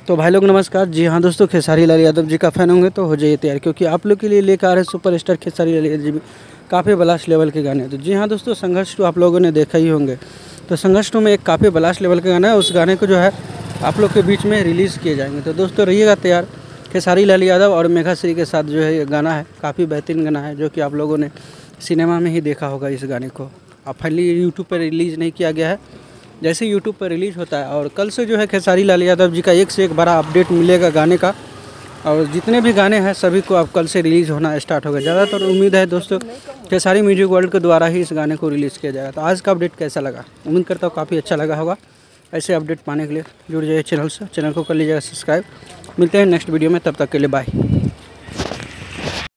तो भाई लोग नमस्कार। जी हाँ दोस्तों, खेसारी लाल यादव जी का फ़ैन होंगे तो हो जाइए तैयार, क्योंकि आप लोग के लिए लेकर आ रहे सुपरस्टार खेसारी लाल यादव जी भी काफ़ी ब्लास्ट लेवल के गाने। तो जी हाँ दोस्तों, संघर्ष टू आप लोगों ने देखा ही होंगे। तो संघर्ष टू में एक काफ़ी ब्लास्ट लेवल का गाना है, उस गाने को जो है आप लोग के बीच में रिलीज़ किए जाएंगे। तो दोस्तों रहिएगा तैयार। खेसारी लाल यादव और मेघाश्री के साथ जो है ये गाना है, काफ़ी बेहतरीन गाना है, जो कि आप लोगों ने सिनेमा में ही देखा होगा। इस गाने को अब फाइनली यूट्यूब पर रिलीज़ नहीं किया गया है, जैसे यूट्यूब पर रिलीज़ होता है। और कल से जो है खेसारी लाल यादव जी का एक से एक बड़ा अपडेट मिलेगा गाने का, और जितने भी गाने हैं सभी को अब कल से रिलीज़ होना स्टार्ट होगा। ज़्यादातर उम्मीद है दोस्तों खेसारी म्यूजिक वर्ल्ड के द्वारा ही इस गाने को रिलीज़ किया जाएगा। तो आज का अपडेट कैसा लगा, उम्मीद करता हूँ काफ़ी अच्छा लगा होगा। ऐसे अपडेट पाने के लिए जुड़ जाइए चैनल से, चैनल को कर लीजिएगा सब्सक्राइब। मिलते हैं नेक्स्ट वीडियो में, तब तक के लिए बाय।